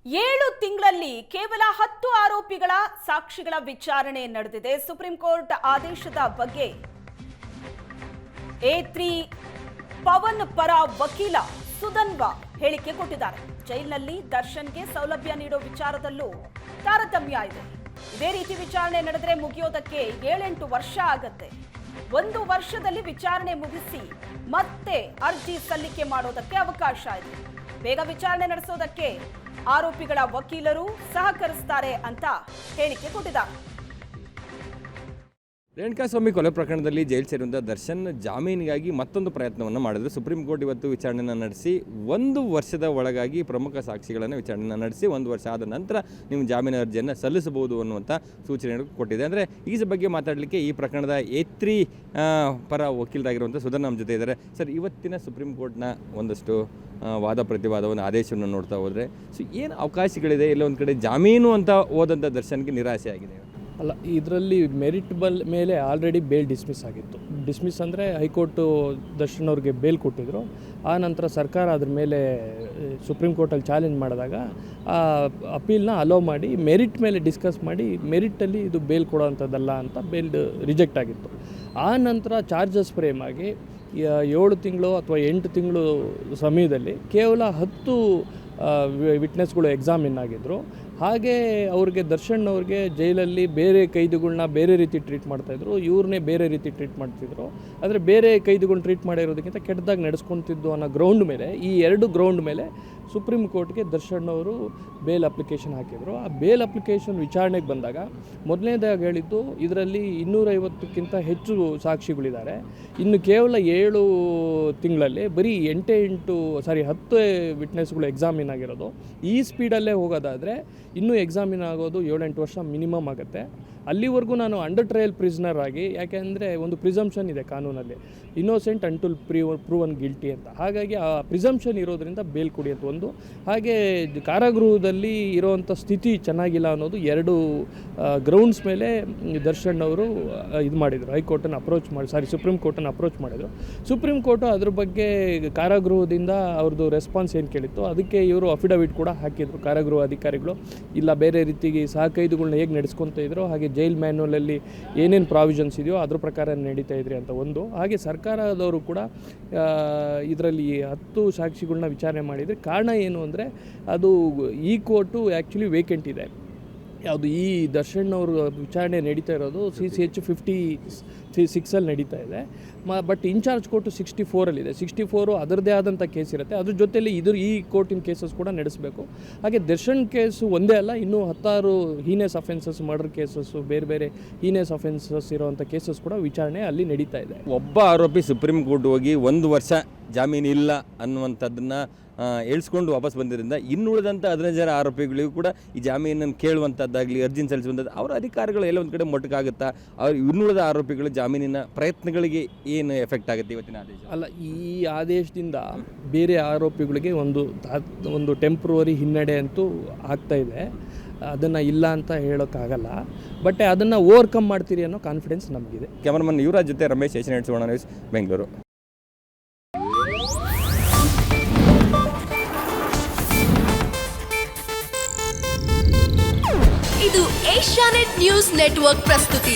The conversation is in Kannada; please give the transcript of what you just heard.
7 ತಿಂಗಳಲ್ಲಿ ಕೇವಲ 10 ಆರೋಪಿಗಳ ಸಾಕ್ಷಿಗಳ ವಿಚಾರಣೆ ನಡೆದಿದೆ. ಸುಪ್ರೀಂ ಕೋರ್ಟ್ ಆದೇಶದ ಬಗ್ಗೆ A3 ಪವನ್ ಪರ ವಕೀಲ ಸುಧನ್ವಾ ಹೇಳಿಕೆ ಕೊಟ್ಟಿದ್ದಾರೆ. ಜೈಲಿನಲ್ಲಿ ದರ್ಶನ್ಗೆ ಸೌಲಭ್ಯ ನೀಡೋ ವಿಚಾರದಲ್ಲೂ ತಾರತಮ್ಯ ಇದೆ. ಇದೇ ರೀತಿ ವಿಚಾರಣೆ ನಡೆದರೆ ಮುಗಿಯೋದಕ್ಕೆ 7-8 ವರ್ಷ ಆಗತ್ತೆ. 1 ವರ್ಷದಲ್ಲಿ ವಿಚಾರಣೆ ಮುಗಿಸಿ ಮತ್ತೆ ಅರ್ಜಿ ಸಲ್ಲಿಕೆ ಮಾಡೋದಕ್ಕೆ ಅವಕಾಶ ಇದೆ. ಬೇಗ ವಿಚಾರಣೆ ನಡೆಸೋದಕ್ಕೆ ಆರೋಪಿಗಳ ವಕೀಲರು ಸಹಕರಿಸುತ್ತಾರೆ ಅಂತ ಹೇಳಿಕೆ ಕೊಟ್ಟಿದ್ದಾರೆ. ರೇಣುಕಾಸ್ವಾಮಿ ಕೊಲೆ ಪ್ರಕರಣದಲ್ಲಿ ಜೈಲು ಸೇರಿರುವಂಥ ದರ್ಶನ್ ಜಾಮೀನಿಗಾಗಿ ಮತ್ತೊಂದು ಪ್ರಯತ್ನವನ್ನು ಮಾಡಿದ್ರು. ಸುಪ್ರೀಂ ಕೋರ್ಟ್ ಇವತ್ತು ವಿಚಾರಣೆಯನ್ನು ನಡೆಸಿ 1 ವರ್ಷದ ಒಳಗಾಗಿ ಪ್ರಮುಖ ಸಾಕ್ಷಿಗಳನ್ನು ವಿಚಾರಣೆಯನ್ನು ನಡೆಸಿ 1 ವರ್ಷ ಆದ ನಂತರ ನೀವು ಜಾಮೀನು ಅರ್ಜಿಯನ್ನು ಸಲ್ಲಿಸಬಹುದು ಅನ್ನುವಂಥ ಸೂಚನೆಯನ್ನು ಕೊಟ್ಟಿದೆ. ಅಂದರೆ ಈ ಬಗ್ಗೆ ಮಾತಾಡಲಿಕ್ಕೆ ಈ ಪ್ರಕರಣದ A3 ಪರ ವಕೀಲರಾಗಿರುವಂಥ ಸುಧನ್ ನಮ್ಮ ಜೊತೆ ಇದ್ದಾರೆ. ಸರ್, ಇವತ್ತಿನ ಸುಪ್ರೀಂ ಕೋರ್ಟ್ನ ಒಂದಷ್ಟು ವಾದ ಪ್ರತಿವಾದವನ್ನು ಆದೇಶವನ್ನು ನೋಡ್ತಾ ಹೋದರೆ ಏನು ಅವಕಾಶಗಳಿದೆ? ಎಲ್ಲ ಒಂದು ಕಡೆ ಜಾಮೀನು ಅಂತ ಹೋದಂಥ ದರ್ಶನ್ಗೆ ನಿರಾಸೆ ಆಗಿದೆ. ಅಲ್ಲ, ಇದರಲ್ಲಿ ಮೆರಿಟ್ ಮೇಲೆ ಆಲ್ರೆಡಿ ಬೇಲ್ ಡಿಸ್ಮಿಸ್ ಆಗಿತ್ತು. ಡಿಸ್ಮಿಸ್ ಅಂದರೆ ಹೈಕೋರ್ಟು ದರ್ಶನ್ ಅವ್ರಿಗೆ ಬೇಲ್ ಕೊಟ್ಟಿದ್ರು. ಆ ನಂತರ ಸರ್ಕಾರ ಅದ್ರ ಮೇಲೆ ಸುಪ್ರೀಂ ಕೋರ್ಟಲ್ಲಿ ಚಾಲೆಂಜ್ ಮಾಡಿದಾಗ ಆ ಅಪೀಲ್ನ ಅಲೋ ಮಾಡಿ ಮೆರಿಟ್ ಮೇಲೆ ಡಿಸ್ಕಸ್ ಮಾಡಿ ಮೆರಿಟಲ್ಲಿ ಇದು ಬೇಲ್ ಕೊಡೋವಂಥದ್ದಲ್ಲ ಅಂತ ಬೇಲ್ ರಿಜೆಕ್ಟ್ ಆಗಿತ್ತು. ಆ ನಂತರ ಚಾರ್ಜಸ್ ಫ್ರೇಮ್ ಆಗಿ 7 ತಿಂಗಳು ಅಥವಾ 8 ತಿಂಗಳು ಸಮಯದಲ್ಲಿ ಕೇವಲ 10 ವಿಟ್ನೆಸ್ಗಳು ಎಕ್ಸಾಮಿನ್ ಆಗಿದ್ದರು. ಹಾಗೆ ಅವ್ರಿಗೆ ದರ್ಶನ್ ಅವ್ರಿಗೆ ಜೈಲಲ್ಲಿ ಬೇರೆ ಕೈದಿಗಳನ್ನ ಬೇರೆ ರೀತಿ ಟ್ರೀಟ್ ಮಾಡ್ತಾಯಿದ್ರು, ಇವ್ರನ್ನೇ ಬೇರೆ ರೀತಿ ಟ್ರೀಟ್ ಮಾಡ್ತಿದ್ರು. ಆದರೆ ಬೇರೆ ಕೈದಿಗಳನ್ನ ಟ್ರೀಟ್ ಮಾಡಿರೋದಕ್ಕಿಂತ ಕೆಟ್ಟದಾಗಿ ನಡೆಸ್ಕೊತಿದ್ದು ಅನ್ನೋ ಗ್ರೌಂಡ್ ಮೇಲೆ, ಈ 2 ಗ್ರೌಂಡ್ ಮೇಲೆ ಸುಪ್ರೀಂ ಕೋರ್ಟ್ಗೆ ದರ್ಶನ್ ಅವರು ಬೇಲ್ ಅಪ್ಲಿಕೇಶನ್ ಹಾಕಿದರು. ಆ ಬೇಲ್ ಅಪ್ಲಿಕೇಶನ್ ವಿಚಾರಣೆಗೆ ಬಂದಾಗ ಮೊದಲನೇದಾಗಿ ಹೇಳಿದ್ದು ಇದರಲ್ಲಿ 250ಕ್ಕಿಂತ ಹೆಚ್ಚು ಸಾಕ್ಷಿಗಳಿದ್ದಾರೆ. ಇನ್ನು ಕೇವಲ 7 ತಿಂಗಳಲ್ಲಿ ಬರೀ 10 ವಿಟ್ನೆಸ್ಗಳು ಎಕ್ಸಾಮಿನ್ ಆಗಿರೋದು. ಈ ಸ್ಪೀಡಲ್ಲೇ ಹೋಗೋದಾದರೆ ಇನ್ನೂ ಎಕ್ಸಾಮಿನ್ ಆಗೋದು 7-8 ವರ್ಷ ಮಿನಿಮಮ್ ಆಗುತ್ತೆ. ಅಲ್ಲಿವರೆಗೂ ನಾನು ಅಂಡರ್ ಟ್ರಯಲ್ ಪ್ರಿಸ್ನರ್ ಆಗಿ, ಯಾಕೆಂದರೆ ಒಂದು ಪ್ರಿಸಂಪ್ಷನ್ ಇದೆ ಕಾನೂನಲ್ಲಿ, ಇನ್ನೋಸೆಂಟ್ ಅಂಟುಲ್ ಪ್ರೂವನ್ ಗಿಲ್ಟಿ ಅಂತ. ಹಾಗಾಗಿ ಆ ಪ್ರಿಸಂಪ್ಷನ್ ಇರೋದ್ರಿಂದ ಬೇಲ್ ಕೊಡಿ ಅಂತ ಒಂದು. ಹಾಗೆ ಕಾರಾಗೃಹದಲ್ಲಿ ಇರೋವಂಥ ಸ್ಥಿತಿ ಚೆನ್ನಾಗಿಲ್ಲ ಅನ್ನೋದು 2 ಗ್ರೌಂಡ್ಸ್ ಮೇಲೆ ದರ್ಶನ್ ಅವರು ಇದು ಮಾಡಿದರು. ಹೈಕೋರ್ಟನ್ನು ಸುಪ್ರೀಂ ಕೋರ್ಟನ್ನು ಅಪ್ರೋಚ್ ಮಾಡಿದರು. ಸುಪ್ರೀಂ ಕೋರ್ಟು ಅದ್ರ ಬಗ್ಗೆ ಕಾರಾಗೃಹದಿಂದ ಅವ್ರದ್ದು ರೆಸ್ಪಾನ್ಸ್ ಏನು ಕೇಳಿತ್ತು, ಅದಕ್ಕೆ ಇವರು ಅಫಿಡವಿಟ್ ಕೂಡ ಹಾಕಿದರು. ಕಾರಾಗೃಹ ಅಧಿಕಾರಿಗಳು ಇಲ್ಲ, ಬೇರೆ ರೀತಿಗೆ ಸಹಕೈದಿಗಳನ್ನ ಹೇಗೆ ನಡೆಸ್ಕೊತ ಇದ್ರು, ಹಾಗೆ ಜೈಲ್ ಮ್ಯಾನ್ಯುವಲಲ್ಲಿ ಏನೇನು ಪ್ರಾವಿಷನ್ಸ್ ಇದೆಯೋ ಅದ್ರ ಪ್ರಕಾರ ನಡೀತಾ ಇದ್ರಿ ಅಂತ ಒಂದು. ಹಾಗೆ ಸರ್ಕಾರದವರು ಕೂಡ ಇದರಲ್ಲಿ 10 ಸಾಕ್ಷಿಗಳನ್ನ ವಿಚಾರಣೆ ಮಾಡಿದರೆ ಕಾರಣ ಏನು ಅಂದರೆ ಅದು ಈ ಕೋರ್ಟು ಆ್ಯಕ್ಚುಲಿ ವೇಕೆಂಟ್ ಇದೆ. ಯಾವುದು ಈ ದರ್ಶನ್ ಅವರು ವಿಚಾರಣೆ ನಡೀತಾ ಇರೋದು CCH 56 ನಡೀತಾ ಇದೆ. ಬಟ್ ಇನ್ಚಾರ್ಜ್ ಕೋರ್ಟು 64 64 ಅದರದ್ದೇ ಆದಂಥ ಕೇಸ್ ಇರುತ್ತೆ. ಅದ್ರ ಜೊತೆಯಲ್ಲಿ ಈ ಕೋರ್ಟಿನ ಕೇಸಸ್ ಕೂಡ ನಡೆಸಬೇಕು. ಹಾಗೆ ದರ್ಶನ್ ಕೇಸು ಒಂದೇ ಅಲ್ಲ, ಇನ್ನೂ 16 ಹೀನೆಸ್ ಅಫೆನ್ಸಸ್, ಮರ್ಡರ್ ಕೇಸಸ್ಸು, ಬೇರೆ ಬೇರೆ ಹೀನೆಸ್ ಅಫೆನ್ಸಸ್ ಇರೋವಂಥ ಕೇಸಸ್ ಕೂಡ ವಿಚಾರಣೆ ಅಲ್ಲಿ ನಡೀತಾ ಇದೆ. ಒಬ್ಬ ಆರೋಪಿ ಸುಪ್ರೀಂ ಕೋರ್ಟ್ ಹೋಗಿ 1 ವರ್ಷ ಜಾಮೀನು ಇಲ್ಲ ಅನ್ನುವಂಥದ್ದನ್ನು ಹೇಳ್ಸ್ಕೊಂಡು ವಾಪಸ್ ಬಂದಿದ್ದರಿಂದ ಇನ್ನುಳಿದಂಥ 15 ಜನ ಆರೋಪಿಗಳಿಗೂ ಕೂಡ ಈ ಜಾಮೀನನ್ನು ಕೇಳುವಂಥದ್ದಾಗಲಿ, ಅರ್ಜಿನ ಸಲ್ಲಿಸುವಂಥದ್ದು ಅವರ ಅಧಿಕಾರಿಗಳು ಎಲ್ಲ ಒಂದು ಕಡೆ ಮೊಟಕಾಗುತ್ತಾ? ಅವ್ರು ಇನ್ನುಳಿದ ಆರೋಪಿಗಳು ಜಾಮೀನಿನ ಪ್ರಯತ್ನಗಳಿಗೆ ಏನು ಎಫೆಕ್ಟ್ ಆಗುತ್ತೆ ಇವತ್ತಿನ ಆದೇಶ? ಅಲ್ಲ, ಈ ಆದೇಶದಿಂದ ಬೇರೆ ಆರೋಪಿಗಳಿಗೆ ಒಂದು ಟೆಂಪ್ರವರಿ ಹಿನ್ನಡೆ ಅಂತೂ ಆಗ್ತಾ ಇದೆ. ಅದನ್ನು ಇಲ್ಲ ಅಂತ ಹೇಳೋಕ್ಕಾಗಲ್ಲ. ಬಟ್ ಅದನ್ನು ಓವರ್ಕಮ್ ಮಾಡ್ತೀರಿ ಅನ್ನೋ ಕಾನ್ಫಿಡೆನ್ಸ್ ನಮಗಿದೆ. ಕ್ಯಾಮರಾಮನ್ ಯುವರಾಜ್ ಜೊತೆ ರಮೇಶ್, ಏಷ್ಯಾನೆಟ್ ಸುವರ್ಣ ನ್ಯೂಸ್, ಬೆಂಗಳೂರು. ಇದು ಏಷ್ಯಾನೆಟ್ ನ್ಯೂಸ್ ನೆಟ್ವರ್ಕ್ ಪ್ರಸ್ತುತಿ.